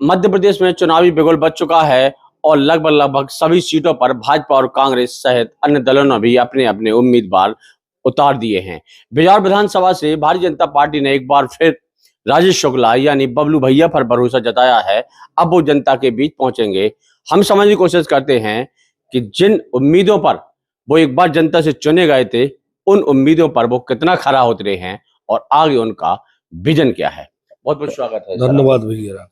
मध्य प्रदेश में चुनावी बिगुल बज चुका है और लगभग लगभग सभी सीटों पर भाजपा और कांग्रेस सहित अन्य दलों ने भी अपने अपने उम्मीदवार उतार दिए हैं। बिहार विधानसभा से भारतीय जनता पार्टी ने एक बार फिर राजेश शुक्ला यानी बबलू भैया पर भरोसा जताया है। अब वो जनता के बीच पहुंचेंगे। हम समझने की कोशिश करते हैं कि जिन उम्मीदों पर वो एक बार जनता से चुने गए थे, उन उम्मीदों पर वो कितना खरा उतरे हैं और आगे उनका विजन क्या है। बहुत बहुत स्वागत है। धन्यवाद भैया।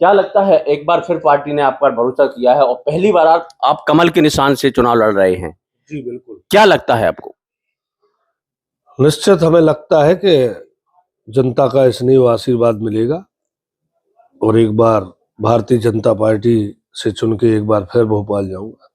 क्या लगता है, एक बार फिर पार्टी ने आप पर भरोसा किया है और पहली बार आप कमल के निशान से चुनाव लड़ रहे हैं। जी बिल्कुल। क्या लगता है आपको? निश्चित हमें लगता है कि जनता का स्नेह आशीर्वाद मिलेगा और एक बार भारतीय जनता पार्टी से चुन के एक बार फिर भोपाल जाऊंगा।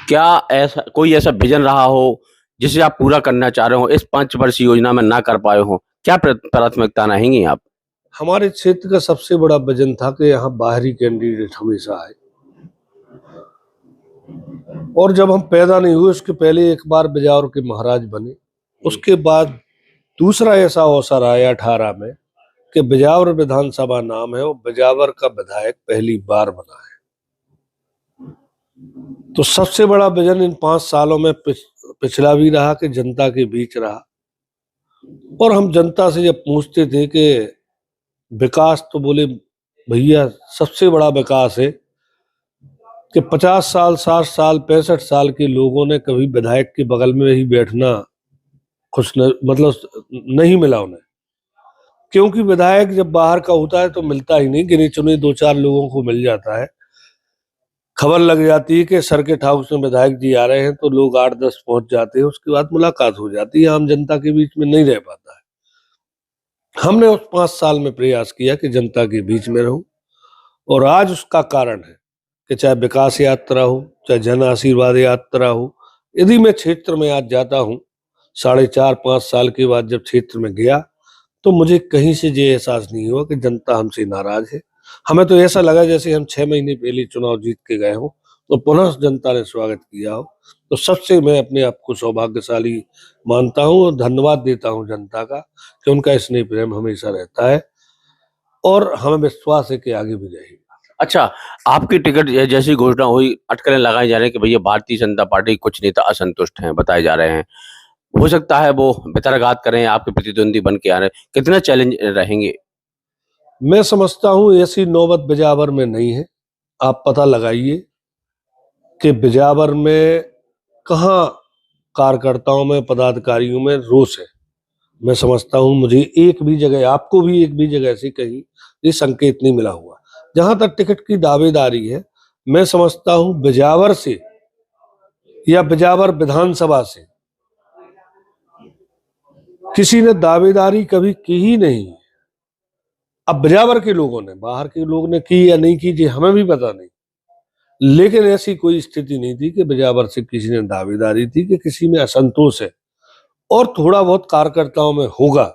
क्या ऐसा कोई ऐसा विजन रहा हो जिसे आप पूरा करना चाह रहे हो, इस 5 वर्षीय योजना में ना कर पाए हो? क्या प्राथमिकता रहेंगी आप? हमारे क्षेत्र का सबसे बड़ा विजन था कि यहाँ बाहरी कैंडिडेट हमेशा आए और जब हम पैदा नहीं हुए उसके पहले एक बार बिजावर के महाराज बने। उसके बाद दूसरा ऐसा अवसर आया 18 में कि बिजावर विधानसभा नाम है और बिजावर का विधायक पहली बार बना है। तो सबसे बड़ा विजन इन 5 सालों में पिछला भी रहा कि जनता के बीच रहा और हम जनता से जब पूछते थे कि विकास, तो बोले भैया सबसे बड़ा विकास है कि 50 साल 60 साल 65 साल के लोगों ने कभी विधायक के बगल में ही बैठना नहीं मिला उन्हें, क्योंकि विधायक जब बाहर का होता है तो मिलता ही नहीं, गिने चुने 2-4 लोगों को मिल जाता है। खबर लग जाती है कि सर्किट हाउस में विधायक जी आ रहे हैं तो लोग 8-10 पहुंच जाते हैं, उसके बाद मुलाकात हो जाती है, आम जनता के बीच में नहीं रह पाता है। हमने उस 5 साल में प्रयास किया कि जनता के बीच में रहूं और आज उसका कारण है कि चाहे विकास यात्रा हो, चाहे जन आशीर्वाद यात्रा हो, यदि मैं क्षेत्र में आज जाता हूं 4.5-5 साल के बाद जब क्षेत्र में गया तो मुझे कहीं से ये एहसास नहीं हुआ कि जनता हमसे नाराज है। हमें तो ऐसा लगा जैसे हम 6 महीने पहले चुनाव जीत के गए हों तो पुनः जनता ने स्वागत किया हो। तो सबसे मैं अपने आप को सौभाग्यशाली मानता हूं और धन्यवाद देता हूं जनता का कि उनका स्नेह प्रेम हमेशा रहता है और हमें विश्वास है कि आगे भी रहेगा। अच्छा, आपकी टिकट जैसी घोषणा हुई, अटकलें लगाई जा रही है कि भैया भारतीय जनता पार्टी कुछ नेता असंतुष्ट हैं, बताए जा रहे हैं। हो सकता है वो बेतरघात करें, आपके प्रतिद्वंदी बन के आ रहे हैं। कितने चैलेंज रहेंगे? मैं समझता हूं ऐसी नौबत बिजावर में नहीं है। आप पता लगाइए कि बिजावर में कहाँ कार्यकर्ताओं में, पदाधिकारियों में रोष है। मैं समझता हूं मुझे एक भी जगह, आपको भी एक भी जगह से कहीं ये संकेत नहीं मिला हुआ। जहां तक टिकट की दावेदारी है, मैं समझता हूं बिजावर से या बिजावर विधानसभा से किसी ने दावेदारी कभी की ही नहीं। अब बिजावर के लोगों ने, बाहर के लोग ने की या नहीं की जी हमें भी पता नहीं, लेकिन ऐसी कोई स्थिति नहीं थी कि बिजावर से किसी ने दावेदारी थी कि किसी में असंतोष है और थोड़ा बहुत कार्यकर्ताओं में होगा।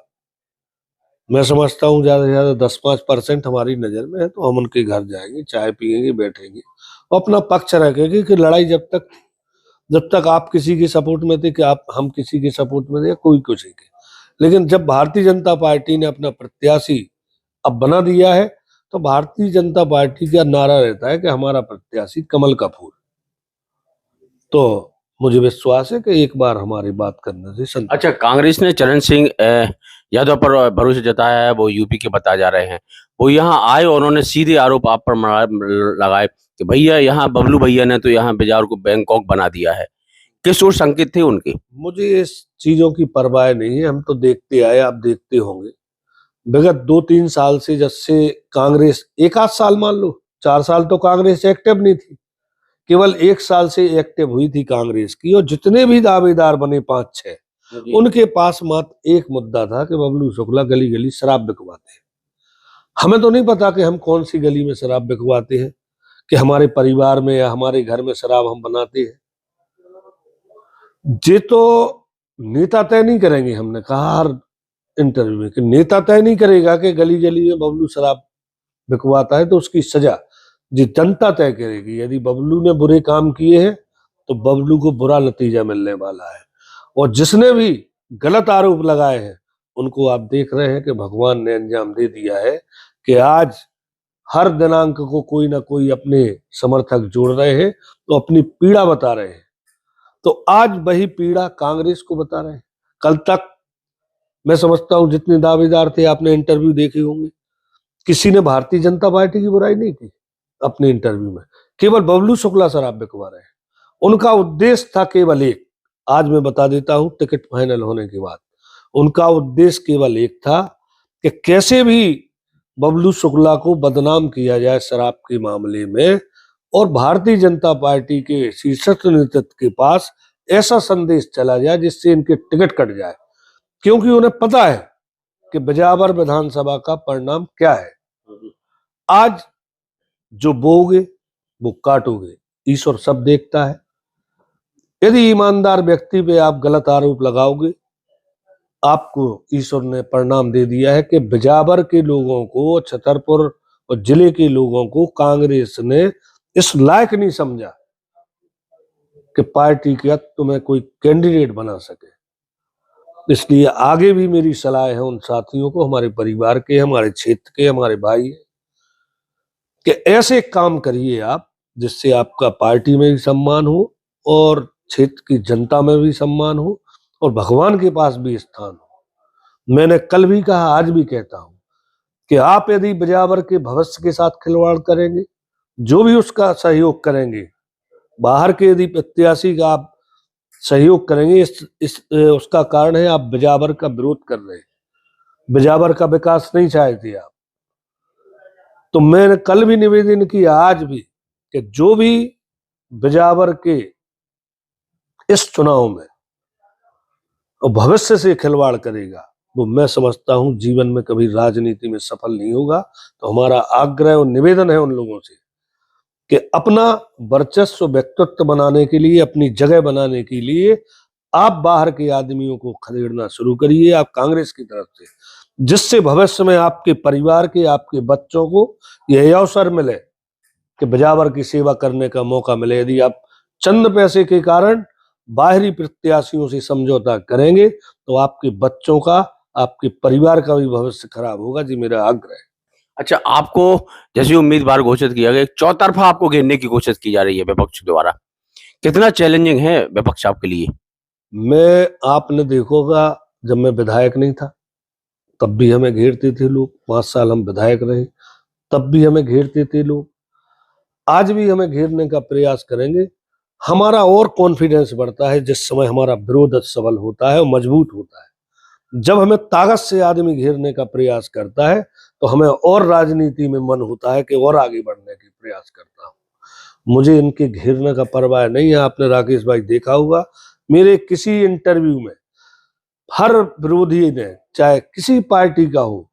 मैं समझता हूँ ज्यादा से ज्यादा 10-5% हमारी नजर में है, तो हम उनके घर जाएंगे, चाय पियेंगे, बैठेंगे और अपना पक्ष रखेंगे कि लड़ाई जब तक आप किसी के सपोर्ट में थे कि हम किसी के सपोर्ट में थे, कोई कुछ के, लेकिन जब भारतीय जनता पार्टी ने अपना प्रत्याशी अब बना दिया है तो भारतीय जनता पार्टी का नारा रहता है कि हमारा प्रत्याशी कमल का फूल। तो मुझे विश्वास है कि एक बार हमारी बात करने से अच्छा, कांग्रेस ने चरण सिंह यादव पर भरोसा जताया है, वो यूपी के बताए जा रहे हैं। वो यहाँ आए और उन्होंने सीधे आरोप आप पर लगाए कि भैया यहाँ बबलू भैया ने तो यहाँ बिजार को बैंकॉक बना दिया है। किस ओर संकेत थे उनके? मुझे इस चीजों की परवाह नहीं है, हम तो देखते आए, आप देखते होंगे विगत 2-3 साल से, जब से कांग्रेस, 1-8 साल मान लो, 4 साल तो कांग्रेस एक्टिव नहीं थी, केवल 1 साल से एक्टिव हुई थी कांग्रेस की, और जितने भी दावेदार बने 5-6, उनके पास मात्र एक मुद्दा था कि बबलू शुक्ला गली गली शराब बिकवाते हैं। हमें तो नहीं पता कि हम कौन सी गली में शराब बिकवाते हैं, कि हमारे परिवार में या हमारे घर में शराब हम बनाते हैं। ये तो नेता तय नहीं करेंगे। हमने कहा हर इंटरव्यू में कि नेता तय नहीं करेगा कि गली गली में बबलू शराब बिकवाता है, तो उसकी सजा जी जनता तय करेगी। यदि बबलू ने बुरे काम किए हैं तो बबलू को बुरा नतीजा मिलने वाला है, और जिसने भी गलत आरोप लगाए हैं उनको आप देख रहे हैं कि भगवान ने अंजाम दे दिया है कि आज हर दिनांक को कोई ना कोई अपने समर्थक जोड़ रहे हैं, तो अपनी पीड़ा बता रहे हैं। तो आज वही पीड़ा कांग्रेस को बता रहे हैं। कल तक मैं समझता हूं जितने दावेदार थे, आपने इंटरव्यू देखे होंगे, किसी ने भारतीय जनता पार्टी की बुराई नहीं की अपने इंटरव्यू में। केवल बबलू शुक्ला शराब बिकवा रहे हैं। उनका उद्देश्य था केवल एक, आज मैं बता देता हूं टिकट फाइनल होने के बाद, उनका उद्देश्य केवल एक था कि कैसे भी बबलू शुक्ला को बदनाम किया जाए शराब के मामले में, और भारतीय जनता पार्टी के शीर्षस्थ नेतृत्व के पास ऐसा संदेश चला जाए जिससे इनके टिकट कट जाए। क्योंकि उन्हें पता है कि बिजावर विधानसभा का परिणाम क्या है। आज जो बोओगे वो काटोगे, ईश्वर सब देखता है। यदि ईमानदार व्यक्ति पे आप गलत आरोप लगाओगे, आपको ईश्वर ने परिणाम दे दिया है कि बिजावर के लोगों को, छतरपुर और जिले के लोगों को कांग्रेस ने इस लायक नहीं समझा कि पार्टी का तुम्हें कोई कैंडिडेट बना सके। इसलिए आगे भी मेरी सलाह है उन साथियों को, हमारे परिवार के, हमारे क्षेत्र के, हमारे भाई हैं, कि ऐसे काम करिए आप जिससे आपका पार्टी में भी सम्मान हो और क्षेत्र की जनता में भी सम्मान हो और भगवान के पास भी स्थान हो। मैंने कल भी कहा, आज भी कहता हूं कि आप यदि बिजावर के भविष्य के साथ खिलवाड़ करेंगे, जो भी उसका सहयोग करेंगे, बाहर के यदि प्रत्याशी का आप सहयोग करेंगे, उसका कारण है आप बिजावर का विरोध कर रहे हैं, बिजावर का विकास नहीं चाहते आप। तो मैंने कल भी निवेदन किया, आज भी, कि जो भी बिजावर के इस चुनाव में और भविष्य से खिलवाड़ करेगा, वो मैं समझता हूं जीवन में कभी राजनीति में सफल नहीं होगा। तो हमारा आग्रह और निवेदन है उन लोगों से कि अपना वर्चस्व, व्यक्तित्व बनाने के लिए, अपनी जगह बनाने के लिए आप बाहर के आदमियों को खदेड़ना शुरू करिए, आप कांग्रेस की तरफ से, जिससे भविष्य में आपके परिवार के, आपके बच्चों को यह अवसर मिले कि बिजावर की सेवा करने का मौका मिले। यदि आप चंद पैसे के कारण बाहरी प्रत्याशियों से समझौता करेंगे तो आपके बच्चों का, आपके परिवार का भी भविष्य खराब होगा। जी मेरा आग्रह है। अच्छा, आपको जैसे उम्मीदवार घोषित किया गया, एक चौतरफा आपको घेरने की कोशिश की जा रही है विपक्ष द्वारा, कितना चैलेंजिंग है विपक्ष आपके लिए? आपने देखोगा, जब मैं विधायक नहीं था तब भी हमें घेरते थे लोग, 5 साल हम विधायक रहे तब भी हमें घेरते थे लोग, आज भी हमें घेरने का प्रयास करेंगे। हमारा और कॉन्फिडेंस बढ़ता है जिस समय हमारा विरोध सबल होता है और मजबूत होता है। जब हमें ताकत से आदमी घेरने का प्रयास करता है तो हमें और राजनीति में मन होता है कि और आगे बढ़ने की प्रयास करता हूं। मुझे इनके घेरने का परवाह नहीं है। आपने राकेश भाई देखा होगा, मेरे किसी इंटरव्यू में हर विरोधी ने, चाहे किसी पार्टी का हो,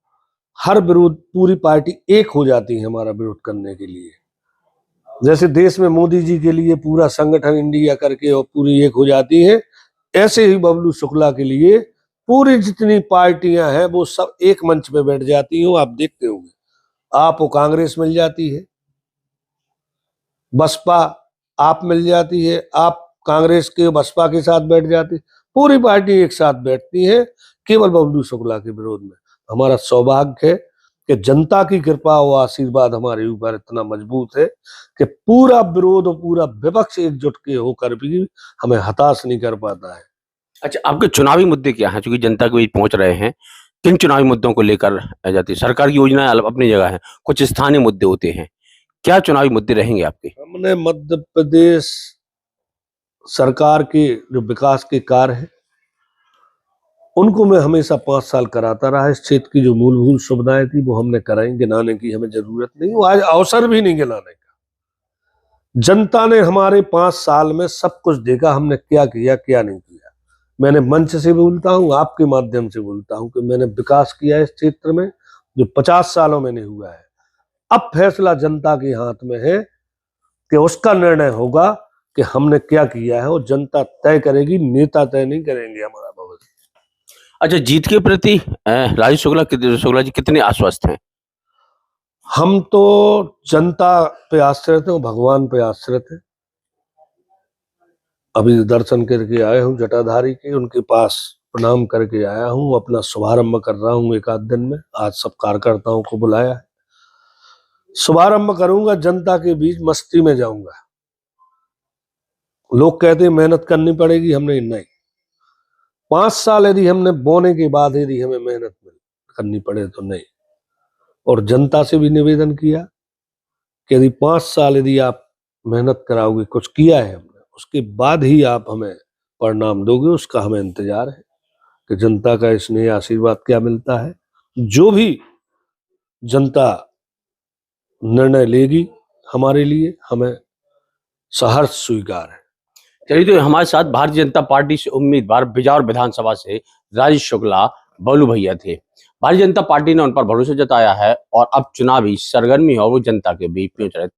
हर विरोध, पूरी पार्टी एक हो जाती है हमारा विरोध करने के लिए। जैसे देश में मोदी जी के लिए पूरा संगठन इंडिया करके और पूरी एक हो जाती है, ऐसे ही बबलू शुक्ला के लिए पूरी जितनी पार्टियां हैं वो सब एक मंच पे बैठ जाती हैं। आप देखते होंगे, आपको कांग्रेस मिल जाती है, बसपा आप मिल जाती है, आप कांग्रेस के बसपा के साथ बैठ जाती, पूरी पार्टी एक साथ बैठती है केवल बबलू शुक्ला के विरोध में। हमारा सौभाग्य है कि जनता की कृपा और आशीर्वाद हमारे ऊपर इतना मजबूत है कि पूरा विरोध और पूरा विपक्ष एकजुट के होकर भी हमें हताश नहीं कर पाता है। अच्छा, आपके चुनावी मुद्दे क्या हैं? चूंकि जनता के बीच पहुंच रहे हैं, किन चुनावी मुद्दों को लेकर जाती है? सरकार की योजनाएं अपनी जगह है, कुछ स्थानीय मुद्दे होते हैं, क्या चुनावी मुद्दे रहेंगे आपके? हमने मध्य प्रदेश सरकार के जो विकास के कार्य हैं उनको मैं हमेशा 5 साल कराता रहा। इस क्षेत्र की जो मूलभूत सुविधाएं थी वो हमने कराई, गिनाने की हमें जरूरत नहीं, वो आज अवसर भी नहीं गिनाने का। जनता ने हमारे 5 साल में सब कुछ देखा, हमने क्या किया क्या नहीं किया। मैंने मंच से बोलता हूँ, आपके माध्यम से बोलता हूँ कि मैंने विकास किया इस क्षेत्र में जो 50 सालों में नहीं हुआ है। अब फैसला जनता के हाथ में है कि उसका निर्णय होगा कि हमने क्या किया है, और जनता तय करेगी, नेता तय नहीं करेंगे हमारा भविष्य। अच्छा, जीत के प्रति राजू शुक्ला जी कितने आश्वस्त हैं? हम तो जनता पे आश्रित हैं और भगवान पे आश्रित हैं। अभी दर्शन करके आया हूँ जटाधारी के, उनके पास प्रणाम करके आया हूँ, अपना शुभारंभ कर रहा हूँ एक आध दिन में। आज सब कार्यकर्ताओं को बुलाया है। शुभारंभ करूंगा, जनता के बीच मस्ती में जाऊंगा। लोग कहते हैं मेहनत करनी पड़ेगी, हमने नहीं, 5 साल यदि हमने बोने के बाद यदि हमें मेहनत करनी पड़े तो नहीं। और जनता से भी निवेदन किया कि यदि 5 साल यदि आप मेहनत कराओगे, कुछ किया है हमने, उसके बाद ही आप हमें परिणाम दोगे, उसका हमें इंतजार है कि जनता का स्नेह आशीर्वाद क्या मिलता है। जो भी जनता निर्णय लेगी हमारे लिए, हमें सहर्ष स्वीकार है। चलिए, तो हमारे साथ भारतीय जनता पार्टी से उम्मीदवार बिजौर विधानसभा से राजेश शुक्ला बलू भैया थे। भारतीय जनता पार्टी ने उन पर भरोसा जताया है और अब चुनावी सरगर्मी हो वो जनता के बीच पहुंच रहे।